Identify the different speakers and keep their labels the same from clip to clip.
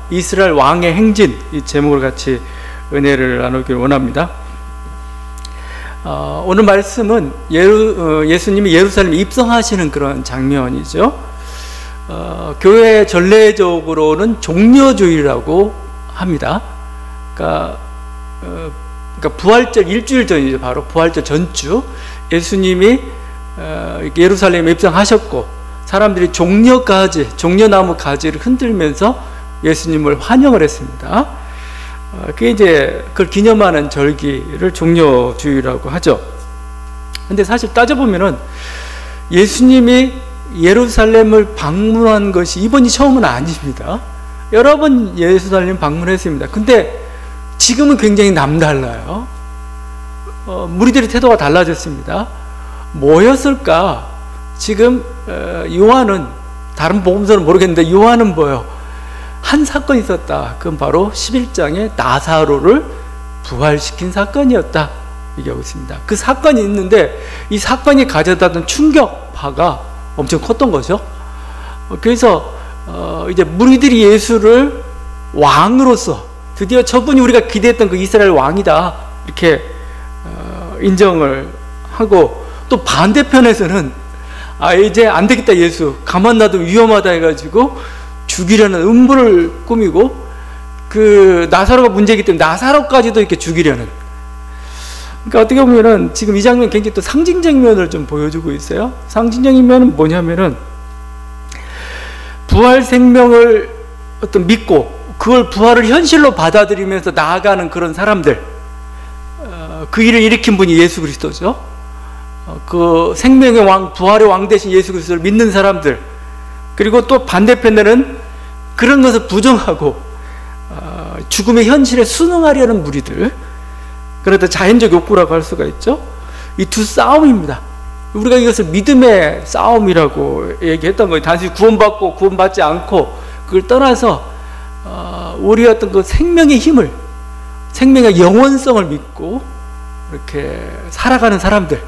Speaker 1: 이스라엘 왕의 행진, 이 제목을 같이 은혜를 나누길 원합니다. 오늘 말씀은 예수님이 예루살렘에 입성하시는 그런 장면이죠. 교회 전례적으로는 종려주일이라고 합니다. 그러니까 부활절 일주일 전이죠. 바로 부활절 전주 예수님이 예루살렘에 입성하셨고 사람들이 종려나무 가지를 흔들면서 예수님을 환영을 했습니다. 그게 이제 그걸 기념하는 절기를 종려주일이라고 하죠. 근데 사실 따져보면은 예수님이 예루살렘을 방문한 것이 이번이 처음은 아닙니다. 여러 번 예루살렘 방문했습니다. 근데 지금은 굉장히 남달라요. 무리들의 태도가 달라졌습니다. 뭐였을까? 지금 요한은, 다른 복음서는 모르겠는데 요한은 뭐예요? 한 사건이 있었다. 그건 바로 11장에 나사로를 부활시킨 사건이었다 얘기하고 있습니다. 그 사건이 있는데 이 사건이 가져다던 충격파가 엄청 컸던 거죠. 그래서 이제 무리들이 예수를 왕으로서 드디어 저분이 우리가 기대했던 그 이스라엘 왕이다 이렇게 인정을 하고, 또 반대편에서는 이제 안 되겠다, 예수 가만 놔두면 위험하다 해가지고 죽이려는 음부를 꾸미고, 그 나사로가 문제이기 때문에 나사로까지도 이렇게 죽이려는. 그러니까 어떻게 보면은 지금 이 장면 굉장히 또 상징적인 면을 좀 보여주고 있어요. 상징적인 면은 뭐냐면은 부활 생명을 어떤 믿고 그걸 부활을 현실로 받아들이면서 나아가는 그런 사람들, 그 일을 일으킨 분이 예수 그리스도죠. 그 생명의 왕, 부활의 왕 대신 예수 그리스도를 믿는 사람들, 그리고 또 반대편에는 그런 것을 부정하고 죽음의 현실에 순응하려는 무리들, 그러다 자연적 욕구라고 할 수가 있죠. 이 두 싸움입니다. 우리가 이것을 믿음의 싸움이라고 얘기했던 거예요. 단순히 구원받고 구원받지 않고 그걸 떠나서 우리의 어떤 그 생명의 힘을, 생명의 영원성을 믿고 이렇게 살아가는 사람들,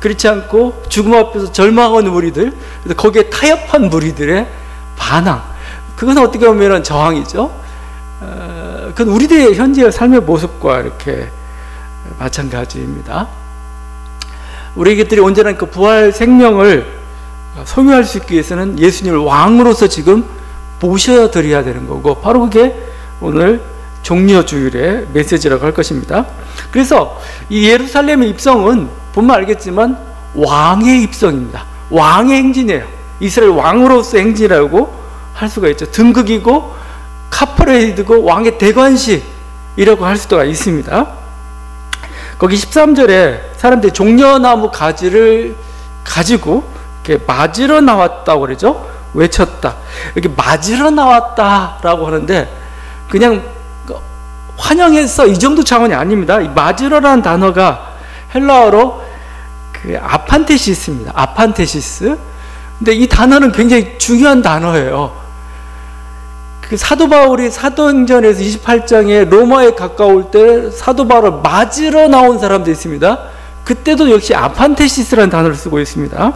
Speaker 1: 그렇지 않고 죽음 앞에서 절망하는 무리들, 거기에 타협한 무리들의 반항, 그건 어떻게 보면 저항이죠. 그건 우리들의 현재의 삶의 모습과 이렇게 마찬가지입니다. 우리들이 온전한 그 부활 생명을 소유할 수 있기 위해서는 예수님을 왕으로서 지금 모셔드려야 되는 거고, 바로 그게 오늘 종려주일의 메시지라고 할 것입니다. 그래서 이 예루살렘의 입성은 보면 알겠지만 왕의 입성입니다. 왕의 행진이에요. 이스라엘 왕으로서 행진이라고 할 수가 있죠. 등극이고 카퍼레이드고 왕의 대관식이라고 할 수가 있습니다. 거기 13절에 사람들이 종려나무 가지를 가지고 이렇게 맞으러 나왔다고 그러죠. 외쳤다. 이렇게 맞으러 나왔다라고 하는데 그냥 환영했어 이 정도 차원이 아닙니다. 이 맞으러라는 단어가 헬라어로 그 아판테시스입니다. 아판테시스. 근데 이 단어는 굉장히 중요한 단어예요. 그 사도 바울이 사도행전에서 28장에 로마에 가까울 때 사도 바울을 맞으러 나온 사람도 있습니다. 그때도 역시 아판테시스라는 단어를 쓰고 있습니다.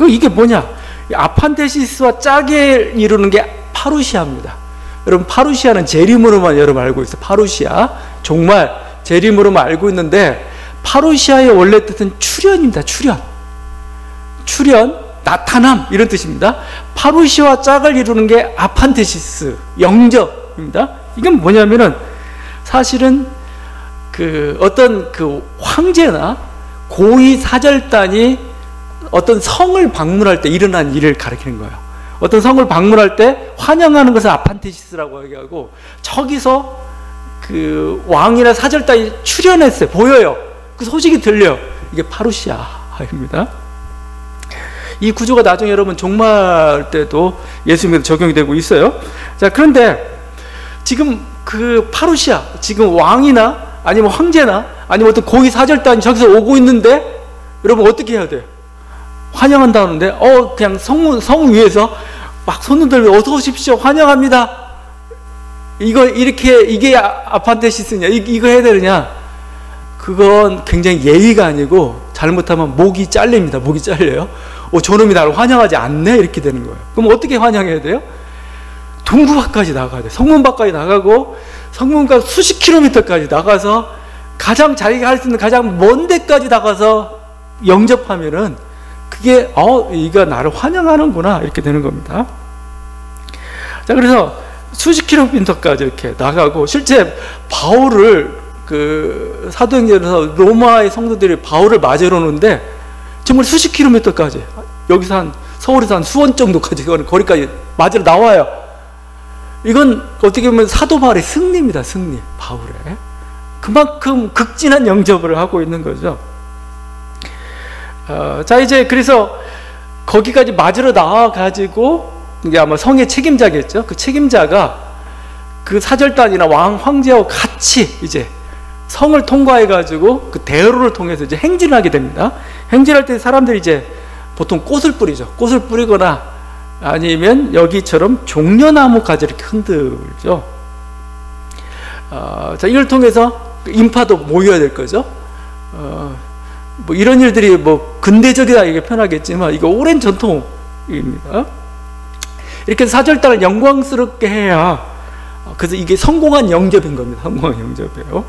Speaker 1: 이게 뭐냐? 아판테시스와 짝을 이루는 게 파루시아입니다. 여러분, 파루시아는 재림으로만 여러분 알고 있어요. 파루시아 정말 재림으로만 알고 있는데, 파루시아의 원래 뜻은 출현입니다. 출현, 나타남 이런 뜻입니다. 파루시아와 짝을 이루는 게 아판테시스, 영접입니다. 이건 뭐냐면은 사실은 그 어떤 그 황제나 고위 사절단이 어떤 성을 방문할 때 일어난 일을 가리키는 거예요. 어떤 성을 방문할 때 환영하는 것을 아판테시스라고 얘기하고, 저기서 그 왕이나 사절단이 출현했어요. 보여요. 그 소식이 들려요. 이게 파루시아입니다. 이 구조가 나중에 여러분 종말 때도 예수님에게 적용이 되고 있어요. 자, 그런데 지금 그 파루시아, 지금 왕이나 아니면 황제나 아니면 어떤 고위 사절단이 저기서 오고 있는데 여러분 어떻게 해야 돼요? 환영한다는데 그냥 성 위에서 막 손 흔들며 어서 오십시오, 환영합니다, 이게 아판테시스냐, 이거 해야 되느냐? 그건 굉장히 예의가 아니고 잘못하면 목이 잘립니다. 목이 잘려요. 저놈이 나를 환영하지 않네, 이렇게 되는 거예요. 그럼 어떻게 환영해야 돼요? 동구 밖까지 나가야 돼. 성문 밖까지 나가고 성문과 수십 킬로미터까지 나가서 가장 자기가 할 수 있는 가장 먼 데까지 나가서 영접하면은 그게 이가 나를 환영하는구나 이렇게 되는 겁니다. 자, 그래서 수십 킬로미터까지 이렇게 나가고 실제 바울을 그 사도행전에서 로마의 성도들이 바울을 맞으러 오는데 정말 수십 킬로미터까지 여기서 한 서울에서 한 수원 정도까지 거리까지 맞으러 나와요. 이건 어떻게 보면 사도 바울의 승리입니다. 승리. 바울의 그만큼 극진한 영접을 하고 있는 거죠. 자, 이제 그래서 거기까지 맞으러 나와가지고 이게 아마 성의 책임자겠죠. 그 책임자가 그 사절단이나 황제하고 같이 이제 성을 통과해가지고 그 대로를 통해서 이제 행진을 하게 됩니다. 행진할 때 사람들이 이제 보통 꽃을 뿌리죠. 꽃을 뿌리거나 아니면 여기처럼 종려나무 가지 이렇게 흔들죠. 자, 이걸 통해서 인파도 모여야 될 거죠. 뭐 이런 일들이 뭐 근대적이다 이게 편하겠지만 이거 오랜 전통입니다. 이렇게 사절단을 영광스럽게 해야 그래서 이게 성공한 영접인 겁니다. 성공한 영접이에요.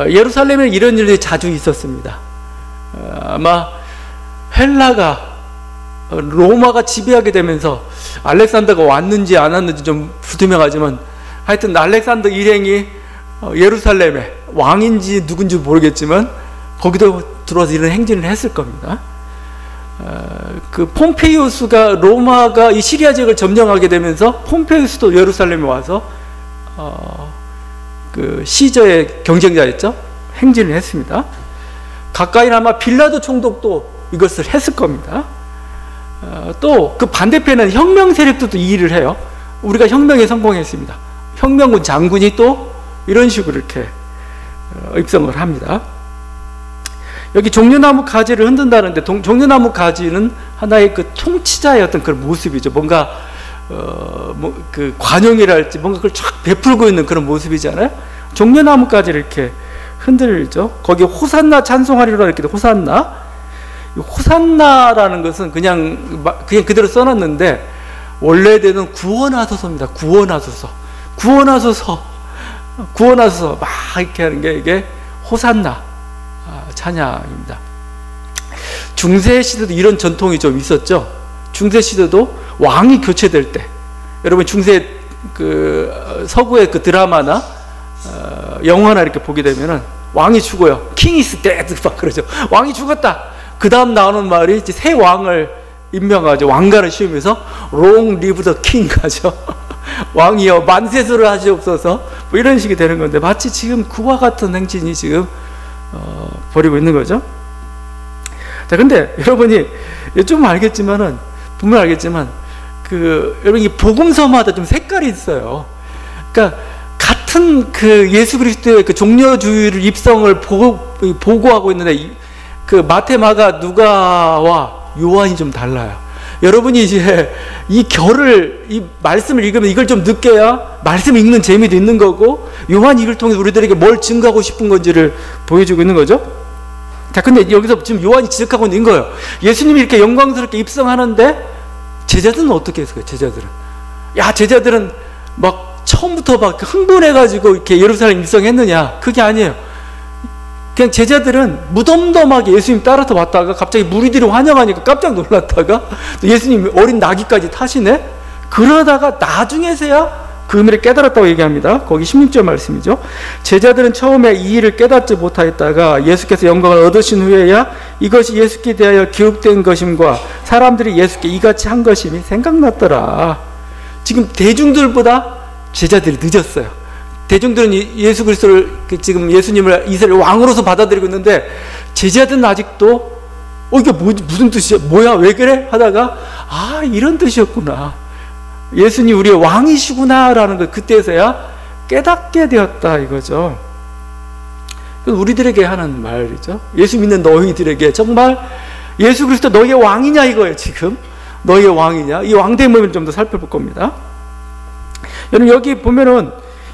Speaker 1: 예루살렘에 이런 일들이 자주 있었습니다. 아마 헬라가 로마가 지배하게 되면서 알렉산더가 왔는지 안 왔는지 좀 불투명하지만 하여튼 알렉산더 일행이 예루살렘에 왕인지 누군지 모르겠지만 거기도 들어와서 이런 행진을 했을 겁니다. 그 폼페이우스가 로마가 이 시리아 지역을 점령하게 되면서 폼페이우스도 예루살렘에 와서 그 시저의 경쟁자였죠. 행진을 했습니다. 가까이나마 빌라도 총독도 이것을 했을 겁니다. 또 그 반대편에는 혁명 세력도 이 일을 해요. 우리가 혁명에 성공했습니다. 혁명군 장군이 또 이런 식으로 이렇게 입성을 합니다. 여기 종려나무 가지를 흔든다는데 종려나무 가지는 하나의 그 통치자의 어떤 그런 모습이죠. 뭔가 뭐 그 관용이랄지 뭔가 그걸 쫙 베풀고 있는 그런 모습이잖아요. 종려나무 가지를 이렇게 흔들죠. 거기 호산나 찬송하리라 이렇게 호산나. 호산나라는 것은 그냥 그대로 써놨는데 원래대는 구원하소서입니다. 구원하소서, 구원하소서, 구원하소서 막 이렇게 하는 게 이게 호산나 찬양입니다. 중세 시대도 이런 전통이 좀 있었죠. 중세 시대도 왕이 교체될 때, 여러분 중세 그 서구의 그 드라마나 영화나 이렇게 보게 되면은 왕이 죽어요. King is dead 막 그러죠. 왕이 죽었다. 그 다음 나오는 말이 이제 새 왕을 임명하죠. 왕관을 씌우면서 Long live the king 하죠. 왕이여 만세수를 하시옵소서. 뭐 이런 식이 되는 건데 마치 지금 그와 같은 행진이 지금 벌이고 있는 거죠. 자, 근데 여러분이 좀 알겠지만은 분명 알겠지만 여러분 이 복음서마다 좀 색깔이 있어요. 그러니까 같은 그 예수 그리스도의 그 종려주의를 입성을 보고하고 있는데 그 마태, 마가, 누가와 요한이 좀 달라요. 여러분이 이제 이 말씀을 읽으면 이걸 좀 느껴야 말씀 읽는 재미도 있는 거고 요한 이걸 통해서 우리들에게 뭘 증거하고 싶은 건지를 보여주고 있는 거죠. 자, 근데 여기서 지금 요한이 지적하고 있는 거예요. 예수님이 이렇게 영광스럽게 입성하는데 제자들은 어떻게 했어요? 제자들은 막 처음부터 막 흥분해가지고 이렇게 예루살렘 입성했느냐? 그게 아니에요. 그냥 제자들은 무덤덤하게 예수님 따라서 왔다가 갑자기 무리들이 환영하니까 깜짝 놀랐다가 예수님 어린 나귀까지 타시네? 그러다가 나중에서야 그 의미를 깨달았다고 얘기합니다. 거기 16절 말씀이죠. 제자들은 처음에 이 일을 깨닫지 못하였다가 예수께서 영광을 얻으신 후에야 이것이 예수께 대하여 기록된 것임과 사람들이 예수께 이같이 한 것임이 생각났더라. 지금 대중들보다 제자들이 늦었어요. 대중들은 예수 그리스도를 지금 예수님을 이스라엘 왕으로서 받아들이고 있는데 제자들은 아직도 이게 무슨 뜻이야? 뭐야? 왜 그래? 하다가 이런 뜻이었구나. 예수님 우리의 왕이시구나 라는 걸 그때서야 깨닫게 되었다 이거죠. 우리들에게 하는 말이죠. 예수 믿는 너희들에게 정말 예수 그리스도 너희의 왕이냐 이거예요. 지금 너희의 왕이냐? 이 왕됨을 좀 더 살펴볼 겁니다. 여러분 여기 보면은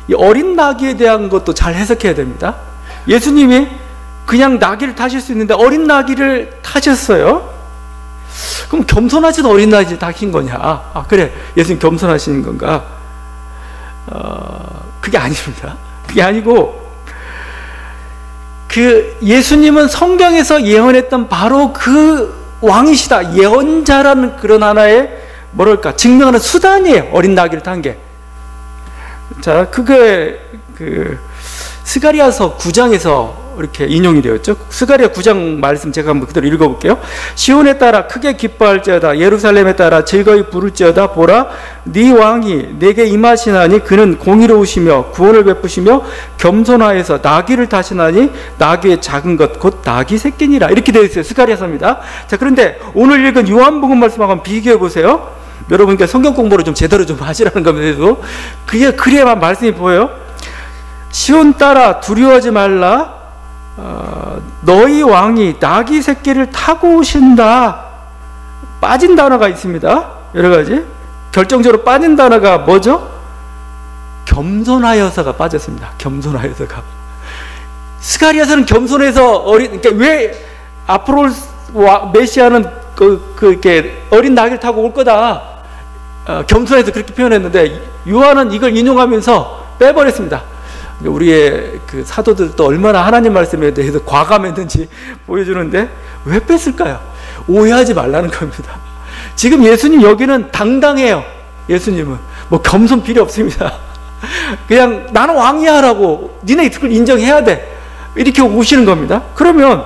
Speaker 1: 이 어린 나귀에 대한 것도 잘 해석해야 됩니다. 예수님이 그냥 나귀를 타실 수 있는데 어린 나귀를 타셨어요. 그럼 겸손하신 어린 나이지 다신 거냐? 그래, 예수님 겸손하시는 건가? 그게 아닙니다. 그게 아니고, 그 예수님은 성경에서 예언했던 바로 그 왕이시다, 예언자라는 그런 하나의 뭐랄까 증명하는 수단이에요. 어린 나귀를 탄 게. 자, 그게 그 스가랴서 9장에서 이렇게 인용이 되었죠. 스가랴 9장 말씀 제가 한번 그대로 읽어볼게요. 시온에 따라 크게 기뻐할지어다, 예루살렘에 따라 즐거이 부를지어다. 보라, 네 왕이 내게 임하시나니 그는 공의로우시며 구원을 베푸시며 겸손하여서 나귀를 타시나니 나귀의 작은 것 곧 나귀 새끼니라. 이렇게 되어 있어요. 스가랴서입니다. 자, 그런데 오늘 읽은 요한복음 말씀하고 한번 비교해 보세요. 여러분께 성경 공부를 좀 제대로 좀 하시라는 겁니다. 그래야만 말씀이 보여요. 시온 따라 두려워하지 말라. 너희 왕이 나귀 새끼를 타고 오신다. 빠진 단어가 있습니다. 여러 가지. 결정적으로 빠진 단어가 뭐죠? 겸손하여서가 빠졌습니다. 겸손하여서가. 스가랴서는 겸손해서 그러니까 왜 앞으로 메시아는 이렇게 어린 나귀를 타고 올 거다. 겸손해서 그렇게 표현했는데 요한은 이걸 인용하면서 빼버렸습니다. 우리의 그 사도들도 얼마나 하나님 말씀에 대해서 과감했는지 보여주는데 왜 뺐을까요? 오해하지 말라는 겁니다. 지금 예수님 여기는 당당해요. 예수님은 뭐 겸손 필요 없습니다. 그냥 나는 왕이야 라고 니네 그걸 인정해야 돼. 이렇게 오시는 겁니다. 그러면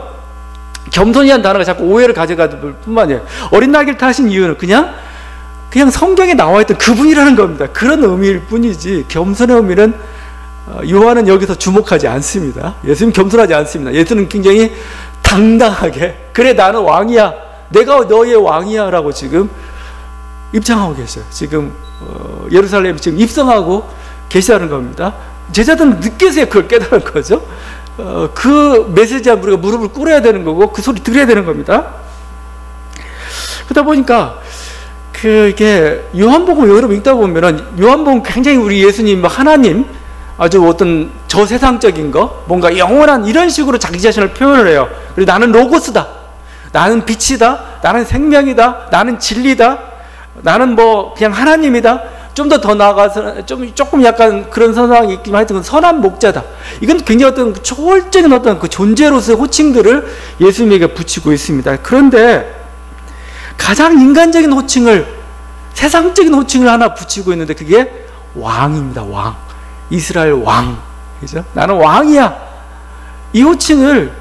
Speaker 1: 겸손이란 단어가 자꾸 오해를 가져가들 뿐만이에요. 어린 나귀를 타신 이유는 그냥 성경에 나와 있던 그분이라는 겁니다. 그런 의미일 뿐이지 겸손의 의미는 요한은 여기서 주목하지 않습니다. 예수님 겸손하지 않습니다. 예수는 굉장히 당당하게 그래 나는 왕이야, 내가 너의 왕이야 라고 지금 입장하고 계셔요. 지금 예루살렘에 지금 입성하고 계시다는 겁니다. 제자들은 늦게서야 그걸 깨달은 거죠. 그 메시지에 우리가 무릎을 꿇어야 되는 거고 그 소리 들어야 되는 겁니다. 그러다 보니까 그게 요한복음 여러분 읽다 보면은 요한복음 굉장히 우리 예수님 하나님 아주 어떤 저세상적인 거 뭔가 영원한 이런 식으로 자기 자신을 표현을 해요. 그리고 나는 로고스다, 나는 빛이다, 나는 생명이다, 나는 진리다, 나는 뭐 그냥 하나님이다. 좀 더 나아가서 조금 약간 그런 선상이 있지만 하여튼 선한 목자다. 이건 굉장히 어떤 초월적인 어떤 그 존재로서의 호칭들을 예수님에게 붙이고 있습니다. 그런데 가장 인간적인 호칭을, 세상적인 호칭을 하나 붙이고 있는데 그게 왕입니다. 왕. 이스라엘 왕. 그죠? 나는 왕이야. 이 호칭을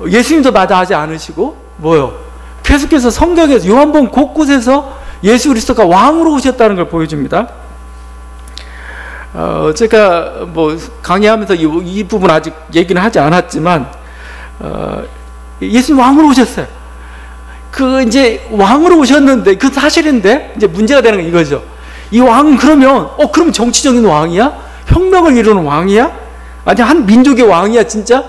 Speaker 1: 예수님도 마다하지 않으시고 뭐요? 계속해서 성경에서 요한복음 곳곳에서 예수 그리스도가 왕으로 오셨다는 걸 보여줍니다. 제가 뭐 강의하면서 이 부분 아직 얘기는 하지 않았지만 예수님 왕으로 오셨어요. 그 이제 왕으로 오셨는데 그 사실인데 이제 문제가 되는 건 이거죠. 이 왕은 그러면 정치적인 왕이야? 혁명을 이루는 왕이야? 아니 한 민족의 왕이야 진짜?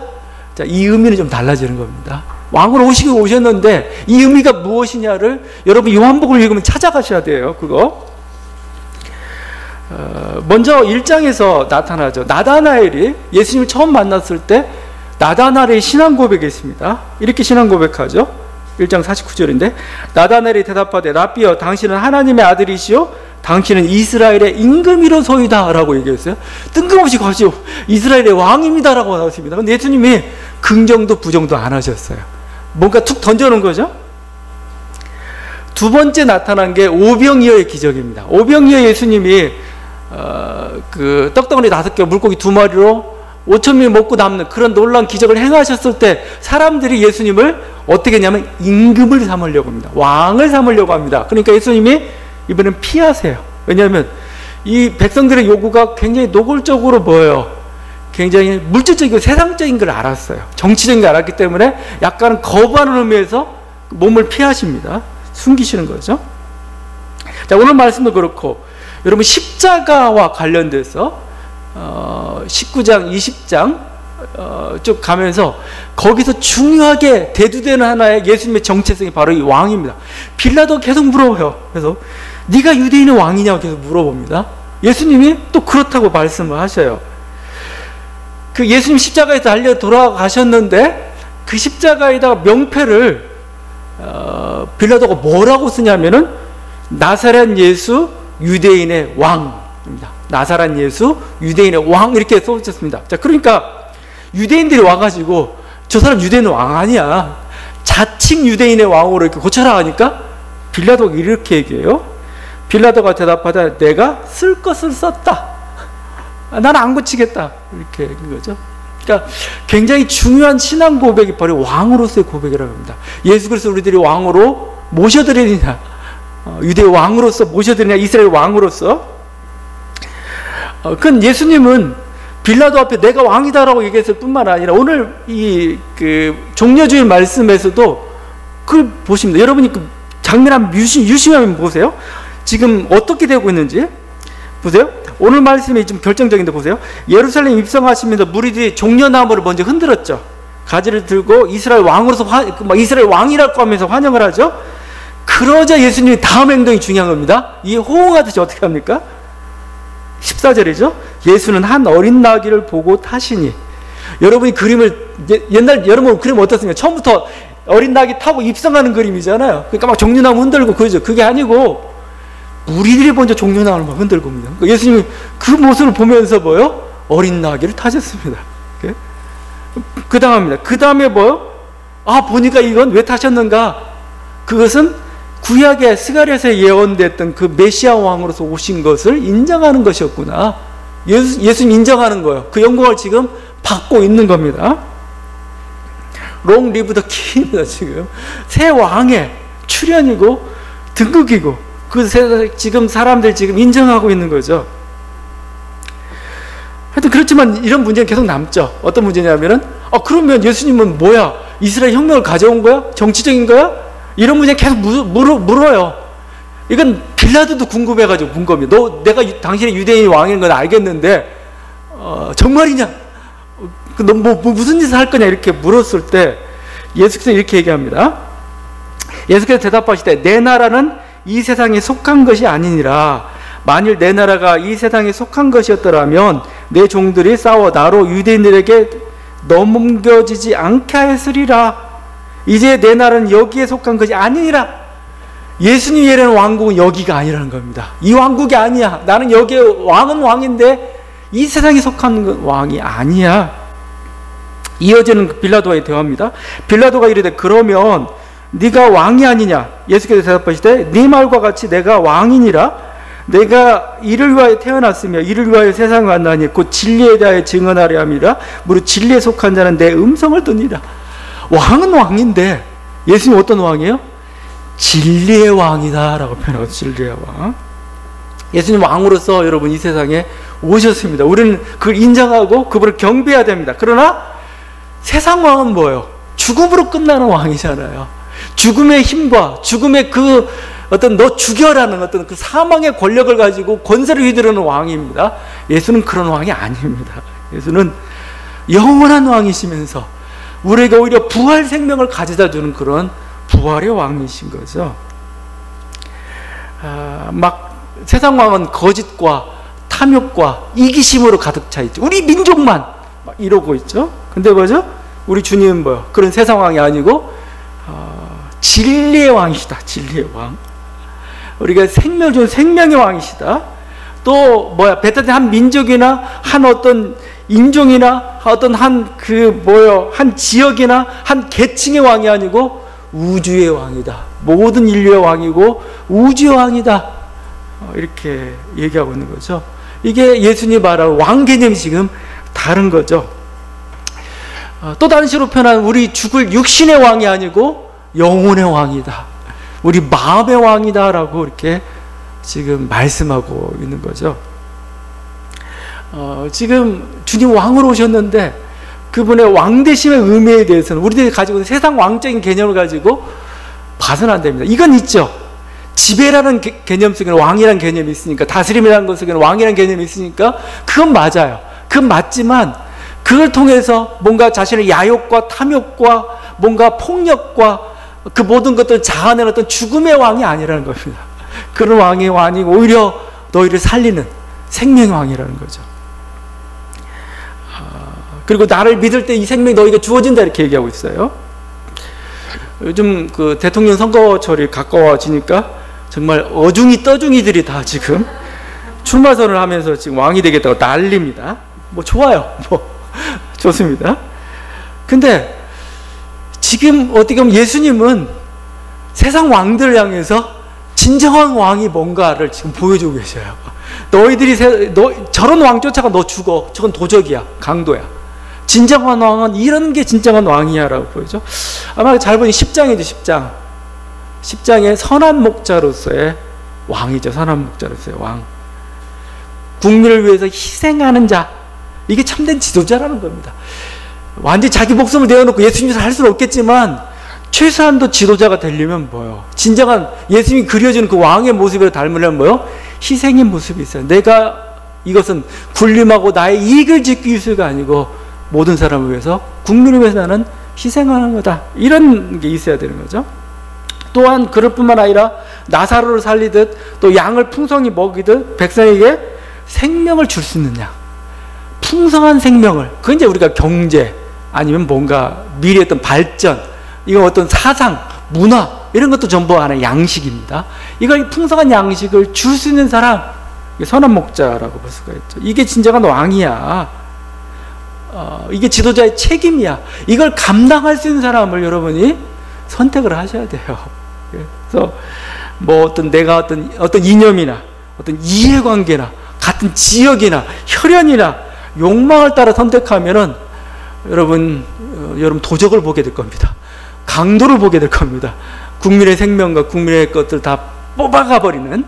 Speaker 1: 자, 이 의미는 좀 달라지는 겁니다. 왕으로 오셨는데 이 의미가 무엇이냐를 여러분 요한복음을 읽으면 찾아가셔야 돼요. 그거 먼저 1장에서 나타나죠. 나다나엘이 예수님을 처음 만났을 때 나다나엘의 신앙 고백이 있습니다. 이렇게 신앙 고백하죠. 1장 49절인데 나다나엘이 대답하되 라삐여 당신은 하나님의 아들이시요 당신은 이스라엘의 임금이로소이다 라고 얘기했어요. 뜬금없이 갑자기 이스라엘의 왕입니다 라고 나왔습니다. 근데 예수님이 긍정도 부정도 안 하셨어요. 뭔가 툭 던져놓은 거죠. 두 번째 나타난 게 오병이어의 기적입니다. 오병이어 예수님이 그 떡덩어리 5개 물고기 2마리로 5,000명이 먹고 남는 그런 놀라운 기적을 행하셨을 때 사람들이 예수님을 어떻게 했냐면 임금을 삼으려고 합니다. 왕을 삼으려고 합니다. 그러니까 예수님이 이번엔 피하세요. 왜냐하면 이 백성들의 요구가 굉장히 노골적으로 뭐예요? 굉장히 물질적이고 세상적인 걸 알았어요. 정치적인 걸 알았기 때문에 약간 거부하는 의미에서 몸을 피하십니다. 숨기시는 거죠. 자, 오늘 말씀도 그렇고 여러분 십자가와 관련돼서 19장, 20장 쭉 가면서 거기서 중요하게 대두되는 하나의 예수님의 정체성이 바로 이 왕입니다. 빌라도 계속 물어봐요. 그래서 네가 유대인의 왕이냐고 계속 물어봅니다. 예수님이 또 그렇다고 말씀을 하셔요. 그 예수님 십자가에서 달려 돌아가셨는데 그 십자가에다가 명패를 빌라도가 뭐라고 쓰냐면은 나사렛 예수 유대인의 왕입니다. 나사렛 예수 유대인의 왕 이렇게 써붙였습니다. 자, 그러니까 유대인들이 와가지고 저 사람 유대인은 왕 아니야. 자칭 유대인의 왕으로 이렇게 고쳐라 하니까 빌라도가 이렇게 얘기해요. 빌라도가 대답하되 내가 쓸 것을 썼다. 나는 안 고치겠다. 이렇게 얘기한 거죠. 그러니까 굉장히 중요한 신앙 고백이 바로 왕으로서의 고백이라고 합니다. 예수 그리스도 우리들이 왕으로 모셔드리느냐, 유대 왕으로서 모셔드리냐, 이스라엘 왕으로서. 그건 예수님은 빌라도 앞에 내가 왕이다라고 얘기했을 뿐만 아니라 오늘 그 종려주일 말씀에서도 그걸 보십니다. 여러분이 그 장면 한번 유심하면 보세요. 지금 어떻게 되고 있는지 보세요. 오늘 말씀이 좀 결정적인데 보세요. 예루살렘 입성하시면서 무리들이 종려나무를 먼저 흔들었죠. 가지를 들고 이스라엘 왕으로서 이스라엘 왕이라고 하면서 환영을 하죠. 그러자 예수님의 다음 행동이 중요한 겁니다. 이에 호응하듯이 어떻게 합니까? 14절이죠. 예수는 한 어린 나귀를 보고 타시니. 여러분이 그림을 옛날 여러분 그림 어떻습니까? 처음부터 어린 나귀 타고 입성하는 그림이잖아요. 그러니까 막 종려나무 흔들고 그러죠. 그게 아니고 무리들이 먼저 종려나무를 막 흔들고 옵니다. 그러니까 예수님이 그 모습을 보면서 뭐요? 어린 나귀를 타셨습니다. 그 다음입니다. 그 다음에 뭐요? 아, 보니까 이건 왜 타셨는가? 그것은 구약의 스가랴에서 예언됐던 그 메시아 왕으로서 오신 것을 인정하는 것이었구나. 예수님 인정하는 거예요. 그 영광을 지금 받고 있는 겁니다. 롱 리브 더 킹입니다. 지금 새 왕의 출현이고 등극이고 지금 사람들 지금 인정하고 있는 거죠. 하여튼 그렇지만 이런 문제는 계속 남죠. 어떤 문제냐면은 그러면 예수님은 뭐야? 이스라엘 혁명을 가져온 거야? 정치적인 거야? 이런 문제 계속 물어요. 이건 빌라도도 궁금해가지고 문 겁니다. 내가 당신의 유대인 왕인 건 알겠는데 정말이냐? 너 무슨 짓을 할 거냐? 이렇게 물었을 때 예수께서 이렇게 얘기합니다. 예수께서 대답하시되 내 나라는 이 세상에 속한 것이 아니니라. 만일 내 나라가 이 세상에 속한 것이었더라면 내 종들이 싸워 나로 유대인들에게 넘겨지지 않게 하였으리라. 이제 내 나라는 여기에 속한 것이 아니니라. 예수님이 예래는 왕국은 여기가 아니라는 겁니다. 이 왕국이 아니야. 나는 여기에 왕은 왕인데 이 세상에 속한 왕이 아니야. 이어지는 빌라도와의 대화입니다. 빌라도가 이르되 그러면 네가 왕이 아니냐? 예수께서 대답하시되 네 말과 같이 내가 왕이니라. 내가 이를 위하여 태어났으며 이를 위하여 세상에 왔나니 곧 진리에 대하여 증언하려 함이라. 무릇 진리에 속한 자는 내 음성을 듣니라. 왕은 왕인데 예수님 어떤 왕이에요? 진리의 왕이다 라고 표현하고 진리의 왕. 예수님 왕으로서 여러분 이 세상에 오셨습니다. 우리는 그걸 인정하고 그분을 경배해야 됩니다. 그러나 세상 왕은 뭐예요? 죽음으로 끝나는 왕이잖아요. 죽음의 힘과 죽음의 그 어떤 너 죽여라는 어떤 그 사망의 권력을 가지고 권세를 휘두르는 왕입니다. 예수는 그런 왕이 아닙니다. 예수는 영원한 왕이시면서 우리에게 오히려 부활 생명을 가져다 주는 그런 부활의 왕이신 거죠. 막 세상 왕은 거짓과 탐욕과 이기심으로 가득 차 있죠. 우리 민족만 막 이러고 있죠. 근데 뭐죠? 우리 주님은 뭐요? 그런 세상 왕이 아니고 진리의 왕이시다. 진리의 왕. 우리가 생명 중 생명의 왕이시다. 또 뭐야? 베타된 한 민족이나 한 어떤 인종이나 어떤 한 지역이나 한 계층의 왕이 아니고 우주의 왕이다. 모든 인류의 왕이고 우주의 왕이다. 이렇게 얘기하고 있는 거죠. 이게 예수님이 말하는 왕 개념이 지금 다른 거죠. 또 다른 식으로 표현하면 우리 죽을 육신의 왕이 아니고 영혼의 왕이다. 우리 마음의 왕이다 라고 이렇게 지금 말씀하고 있는 거죠. 지금 주님 왕으로 오셨는데 그분의 왕되심의 의미에 대해서는 우리들이 가지고 있는 세상 왕적인 개념을 가지고 봐서는 안 됩니다. 이건 있죠. 지배라는 개념 속에는 왕이라는 개념이 있으니까, 다스림이라는 것 속에는 왕이라는 개념이 있으니까 그건 맞아요. 그건 맞지만 그걸 통해서 뭔가 자신의 야욕과 탐욕과 뭔가 폭력과 그 모든 것들을 자아내는 어떤 죽음의 왕이 아니라는 겁니다. 그런 왕이 아니고 오히려 너희를 살리는 생명의 왕이라는 거죠. 그리고 나를 믿을 때 이 생명이 너희에게 주어진다 이렇게 얘기하고 있어요. 요즘 그 대통령 선거철이 가까워지니까 정말 어중이 떠중이들이 다 지금 출마선을 하면서 지금 왕이 되겠다고 난립니다. 뭐 좋아요. 뭐 좋습니다. 근데 지금 어떻게 보면 예수님은 세상 왕들을 향해서 진정한 왕이 뭔가를 지금 보여주고 계셔요. 너희들이 저런 왕 쫓아가 너 죽어. 저건 도적이야. 강도야. 진정한 왕은 이런 게 진정한 왕이야 라고 보여죠. 아마 잘 보니 10장이죠. 10장. 10장의 선한 목자로서의 왕이죠. 선한 목자로서의 왕. 국민을 위해서 희생하는 자. 이게 참된 지도자라는 겁니다. 완전히 자기 목숨을 내어놓고 예수님을 할 수는 없겠지만 최소한도 지도자가 되려면 뭐요? 진정한 예수님이 그려주는 그 왕의 모습을 닮으려면 뭐요? 희생의 모습이 있어요. 내가 이것은 군림하고 나의 이익을 짓기 위해서가 아니고 모든 사람을 위해서, 국민을 위해서 나는 희생하는 거다. 이런 게 있어야 되는 거죠. 또한 그럴 뿐만 아니라 나사로를 살리듯 또 양을 풍성히 먹이듯 백성에게 생명을 줄 수 있는 양. 풍성한 생명을. 그건 이제 우리가 경제 아니면 뭔가 미래의 어떤 발전, 이건 어떤 사상, 문화 이런 것도 전부 하나의 양식입니다. 이걸 풍성한 양식을 줄 수 있는 사람, 선한 목자라고 볼 수가 있죠. 이게 진정한 왕이야. 이게 지도자의 책임이야. 이걸 감당할 수 있는 사람을 여러분이 선택을 하셔야 돼요. 그래서 뭐 내가 어떤 이념이나 어떤 이해관계나 같은 지역이나 혈연이나 욕망을 따라 선택하면은 여러분 도적을 보게 될 겁니다. 강도를 보게 될 겁니다. 국민의 생명과 국민의 것들 다 뽑아가 버리는,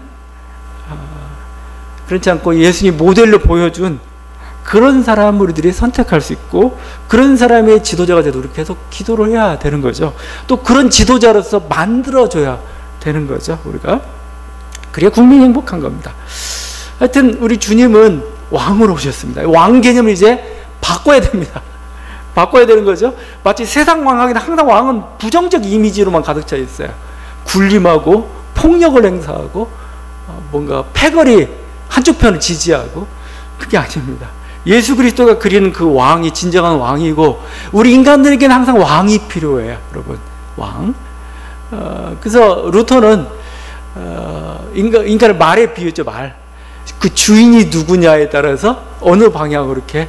Speaker 1: 그렇지 않고 예수님 모델로 보여준 그런 사람을 우리들이 선택할 수 있고, 그런 사람의 지도자가 돼도 우리 계속 기도를 해야 되는 거죠. 또 그런 지도자로서 만들어줘야 되는 거죠. 우리가 그래야 국민이 행복한 겁니다. 하여튼 우리 주님은 왕으로 오셨습니다. 왕 개념을 이제 바꿔야 됩니다. 바꿔야 되는 거죠. 마치 세상 왕하기는 항상 왕은 부정적 이미지로만 가득 차 있어요. 군림하고 폭력을 행사하고 뭔가 패거리 한쪽 편을 지지하고, 그게 아닙니다. 예수 그리스도가 그리는 그 왕이 진정한 왕이고, 우리 인간들에게는 항상 왕이 필요해요. 여러분, 왕. 그래서 루터는 인간을 말에 비유죠. 말. 그 주인이 누구냐에 따라서 어느 방향으로 이렇게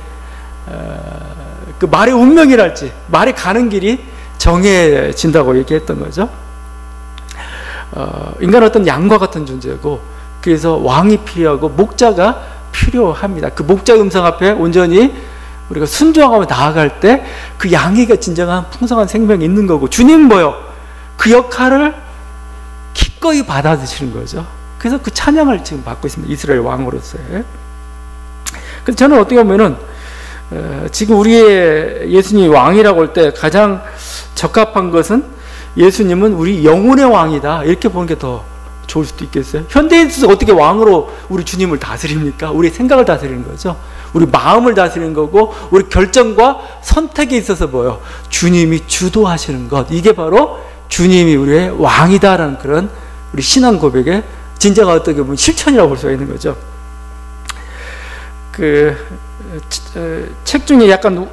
Speaker 1: 그 말의 운명이랄지 말이 가는 길이 정해진다고 얘기했던 거죠. 인간은 어떤 양과 같은 존재고, 그래서 왕이 필요하고 목자가 필요합니다. 그 목자 음성 앞에 온전히 우리가 순종하고 나아갈 때 그 양이가 진정한 풍성한 생명이 있는 거고, 주님은 뭐요? 그 역할을 기꺼이 받아들이시는 거죠. 그래서 그 찬양을 지금 받고 있습니다. 이스라엘 왕으로서의. 그래서 저는 어떻게 보면은 지금 우리의 예수님이 왕이라고 할 때 가장 적합한 것은 예수님은 우리 영혼의 왕이다, 이렇게 보는 게 더 좋을 수도 있겠어요. 현대인에서 어떻게 왕으로 우리 주님을 다스립니까? 우리 생각을 다스리는 거죠. 우리 마음을 다스리는 거고, 우리 결정과 선택에 있어서 뭐요? 주님이 주도하시는 것. 이게 바로 주님이 우리의 왕이다라는 그런 우리 신앙 고백의 진정한 어떻게 보면 실천이라고 볼 수가 있는 거죠. 책 중에 약간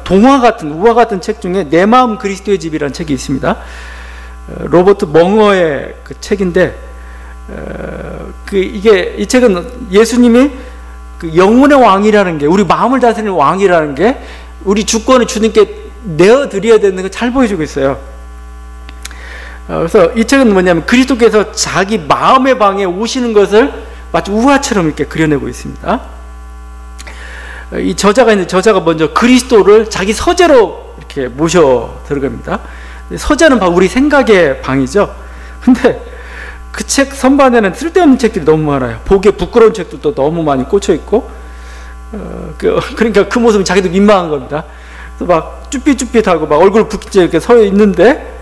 Speaker 1: 동화 같은, 우화 같은 책 중에 내 마음 그리스도의 집이라는 책이 있습니다. 로버트 멍어의 그 책인데, 이 책은 예수님이 그 영혼의 왕이라는 게, 우리 마음을 다스리는 왕이라는 게 우리 주권을 주님께 내어드려야 되는 걸 잘 보여주고 있어요. 그래서 이 책은 뭐냐면 그리스도께서 자기 마음의 방에 오시는 것을 마치 우화처럼 이렇게 그려내고 있습니다. 이 저자가 먼저 그리스도를 자기 서재로 이렇게 모셔 들어갑니다. 서재는 바로 우리 생각의 방이죠. 근데 그 책 선반에는 쓸데없는 책들이 너무 많아요. 보기에 부끄러운 책들도 너무 많이 꽂혀 있고, 그러니까 그 모습은 자기도 민망한 겁니다. 그래서 막 쭈삣쭈삣하고 막 얼굴 붓기 이렇게 서 있는데,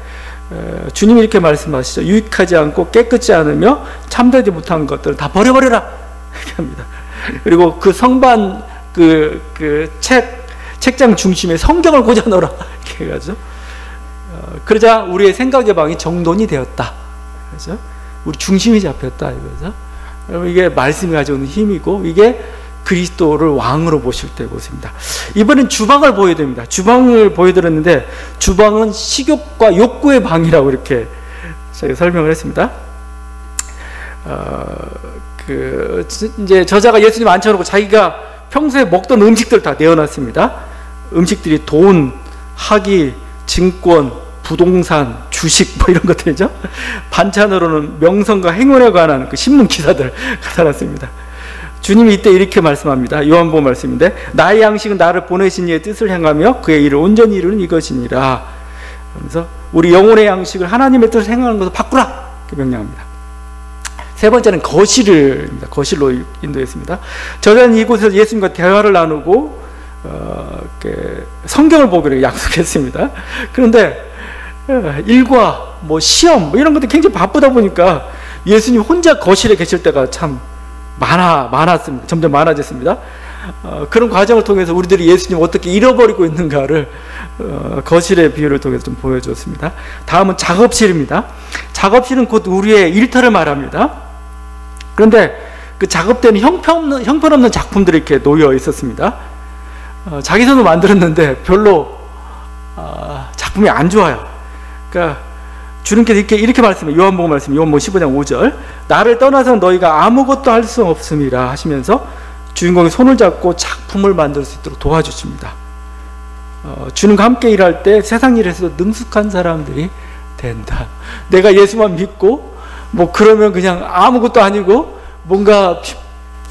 Speaker 1: 주님이 이렇게 말씀하시죠. 유익하지 않고 깨끗지 않으며 참되지 못한 것들을 다 버려버려라, 이렇게 합니다. 그리고 그 성반 책장 중심에 성경을 꽂아 넣어라, 이렇게 해가지고, 그러자 우리의 생각의 방이 정돈이 되었다. 그렇죠? 우리 중심이 잡혔다, 이거죠. 여러분, 이게 말씀이 가져오는 힘이고, 이게 그리스도를 왕으로 모실 때 모습입니다. 이번엔 주방을 보여드립니다. 주방을 보여드렸는데 주방은 식욕과 욕구의 방이라고 이렇게 저희가 설명을 했습니다. 이제 저자가 예수님 앉혀놓고 자기가 평소에 먹던 음식들 다 내어놨습니다. 음식들이 돈, 학위, 증권, 부동산, 주식 뭐 이런 것들이죠. 반찬으로는 명성과 행운에 관한 그 신문 기사들 갖다 놨습니다. 주님이 이때 이렇게 말씀합니다. 요한복음 말씀인데 나의 양식은 나를 보내신 이의 뜻을 행하며 그의 일을 온전히 이루는 이것이니라. 그래서 우리 영혼의 양식을 하나님의 뜻을 행하는 것을 바꾸라 이렇게 명령합니다. 세 번째는 거실입니다. 거실로 인도했습니다. 저자는 이곳에서 예수님과 대화를 나누고 성경을 보기로 약속했습니다. 그런데 일과 뭐 시험 뭐 이런 것들 굉장히 바쁘다 보니까 예수님 혼자 거실에 계실 때가 참 많았습니다. 점점 많아졌습니다. 그런 과정을 통해서 우리들이 예수님 어떻게 잃어버리고 있는가를 거실의 비유를 통해서 좀 보여줬습니다. 다음은 작업실입니다. 작업실은 곧 우리의 일터를 말합니다. 그런데 그 작업대는 형편없는 작품들이 이렇게 놓여 있었습니다. 자기 손으로 만들었는데 별로 작품이 안 좋아요. 그러니까 주님께서 이렇게 말씀해요. 요한복음 말씀, 요한복음 15장 5절. 나를 떠나서 너희가 아무것도 할 수 없음이라 하시면서 주인공이 손을 잡고 작품을 만들 수 있도록 도와주십니다. 주님과 함께 일할 때 세상 일에서도 능숙한 사람들이 된다. 내가 예수만 믿고 뭐 그러면 그냥 아무것도 아니고 뭔가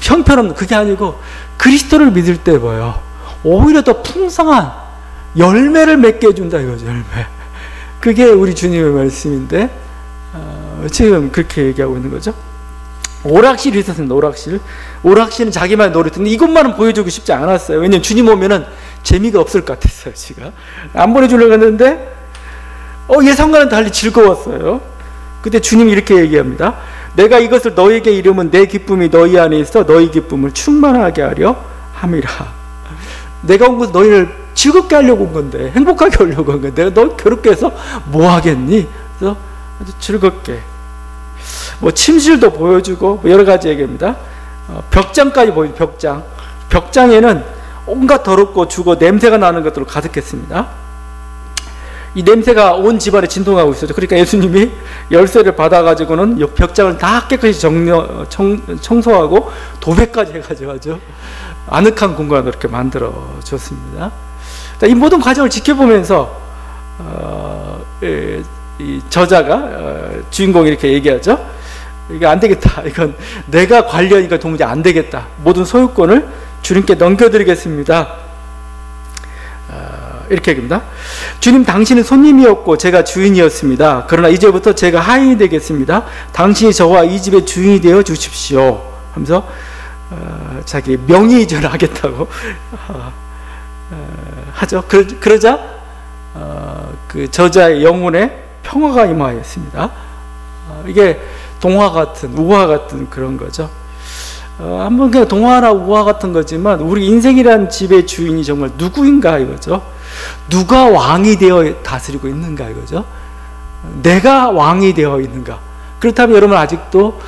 Speaker 1: 형편없는 그게 아니고 그리스도를 믿을 때 뭐예요? 오히려 더 풍성한 열매를 맺게 해준다 이거죠. 열매. 그게 우리 주님의 말씀인데 지금 그렇게 얘기하고 있는 거죠. 오락실이 있었습니다. 오락실은 자기만의 놀이터인데 이것만은 보여주고 싶지 않았어요. 왜냐면 주님 오면은 재미가 없을 것 같았어요. 제가 안 보내주려고 했는데 예상과는 달리 즐거웠어요. 그때 주님이 이렇게 얘기합니다. 내가 이것을 너희에게 이르면 내 기쁨이 너희 안에 있어 너희 기쁨을 충만하게 하려 함이라. 내가 온 것은 너희를 즐겁게 하려고 온 건데, 행복하게 하려고 온 건데, 내가 너 괴롭게 해서 뭐 하겠니? 그래서 아주 즐겁게. 뭐 침실도 보여주고 뭐 여러 가지 얘기입니다. 벽장까지 보여요. 벽장에는 온갖 더럽고 주고 냄새가 나는 것들로 가득했습니다. 이 냄새가 온 집안에 진동하고 있었죠. 그러니까 예수님이 열쇠를 받아가지고는 벽장을 다 깨끗이 청소하고 도배까지 해가지고 아주 아늑한 공간으로 이렇게 만들어 줬습니다. 이 모든 과정을 지켜보면서 이 저자가 주인공이 이렇게 얘기하죠. 이게 안 되겠다. 이건 내가 관리하니까 도무지 안 되겠다. 모든 소유권을 주님께 넘겨드리겠습니다. 이렇게 얘기합니다. 주님, 당신은 손님이었고 제가 주인이었습니다. 그러나 이제부터 제가 하인이 되겠습니다. 당신이 저와 이 집의 주인이 되어 주십시오. 하면서 자기 명의 이전을 하겠다고 하죠. 그러자 그 저자의 영혼에 평화가 임하였습니다. 이게 동화 같은, 우화 같은 그런 거죠. 한번 그냥 동화나 우화 같은 거지만 우리 인생이란 집의 주인이 정말 누구인가 이거죠. 누가 왕이 되어 다스리고 있는가 이거죠. 내가 왕이 되어 있는가. 그렇다면 여러분 아직도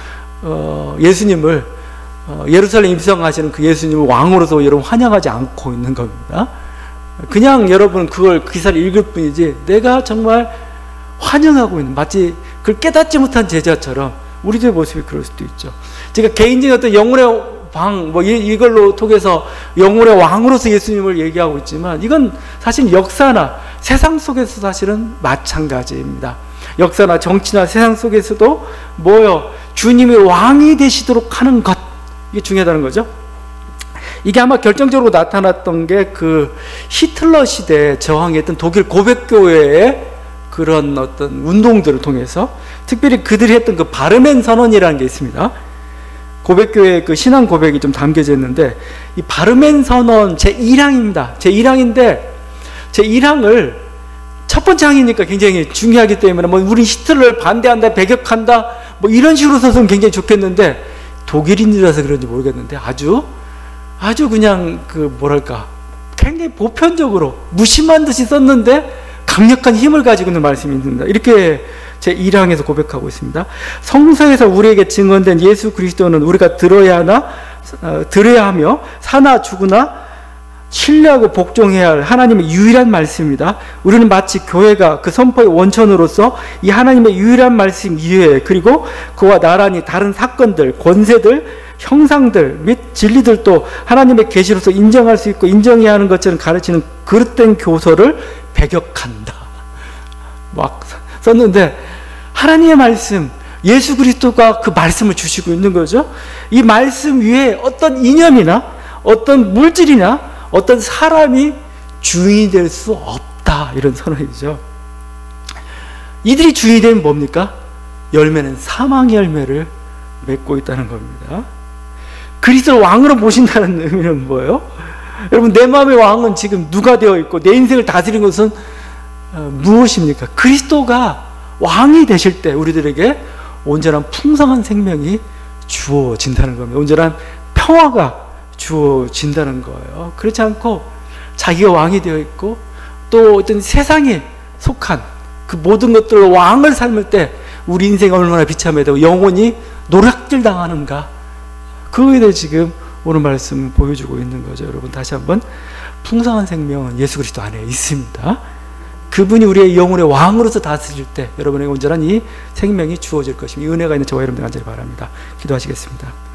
Speaker 1: 예수님을 예루살렘 입성하시는 그 예수님을 왕으로서 여러분 환영하지 않고 있는 겁니다. 그냥 여러분 그걸 기사를 읽을 뿐이지 내가 정말 환영하고 있는, 마치 그걸 깨닫지 못한 제자처럼 우리들의 모습이 그럴 수도 있죠. 제가 개인적인 어떤 영혼의 방, 뭐 이걸로 통해서 영혼의 왕으로서 예수님을 얘기하고 있지만 이건 사실 역사나 세상 속에서 사실은 마찬가지입니다. 역사나 정치나 세상 속에서도 뭐요? 주님이 왕이 되시도록 하는 것, 이게 중요하다는 거죠. 이게 아마 결정적으로 나타났던 게 그 히틀러 시대에 저항했던 독일 고백교회의 그런 어떤 운동들을 통해서, 특별히 그들이 했던 그 바르멘 선언이라는 게 있습니다. 고백교회의 그 신앙 고백이 좀 담겨져 있는데, 이 바르멘 선언 제1항입니다. 제1항인데, 제1항을 첫 번째 항이니까 굉장히 중요하기 때문에 뭐 우리 히틀러를 반대한다, 배격한다, 뭐 이런 식으로 써서는 굉장히 좋겠는데, 독일인이라서 그런지 모르겠는데 아주 그냥 그 뭐랄까 굉장히 보편적으로 무심한 듯이 썼는데 강력한 힘을 가지고 있는 말씀이 있습니다. 이렇게 제1항에서 고백하고 있습니다. 성서에서 우리에게 증언된 예수 그리스도는 우리가 들어야 하며 사나 죽으나 신뢰하고 복종해야 할 하나님의 유일한 말씀입니다. 우리는 마치 교회가 그 선포의 원천으로서 이 하나님의 유일한 말씀 이외에 그리고 그와 나란히 다른 사건들, 권세들, 형상들 및 진리들도 하나님의 계시로서 인정할 수 있고 인정해야 하는 것처럼 가르치는 그릇된 교서를 배격한다. 막 썼는데 하나님의 말씀, 예수 그리스도가 그 말씀을 주시고 있는 거죠. 이 말씀 위에 어떤 이념이나 어떤 물질이나 어떤 사람이 주인이 될 수 없다, 이런 선언이죠. 이들이 주인이 되면 뭡니까? 열매는 사망의 열매를 맺고 있다는 겁니다. 그리스도를 왕으로 모신다는 의미는 뭐예요? 여러분, 내 마음의 왕은 지금 누가 되어 있고 내 인생을 다스리는 것은 무엇입니까? 그리스도가 왕이 되실 때 우리들에게 온전한 풍성한 생명이 주어진다는 겁니다. 온전한 평화가 주어진다는 거예요. 그렇지 않고 자기가 왕이 되어 있고 또 어떤 세상에 속한 그 모든 것들로 왕을 삶을 때 우리 인생이 얼마나 비참해야 되고 영혼이 노략질 당하는가, 그거에 대해 지금 오늘 말씀 보여주고 있는 거죠. 여러분, 다시 한번 풍성한 생명은 예수 그리스도 안에 있습니다. 그분이 우리의 영혼의 왕으로서 다스릴 때 여러분에게 온전한 이 생명이 주어질 것입니다. 이 은혜가 있는 저와 여러분들 간절히 바랍니다. 기도하시겠습니다.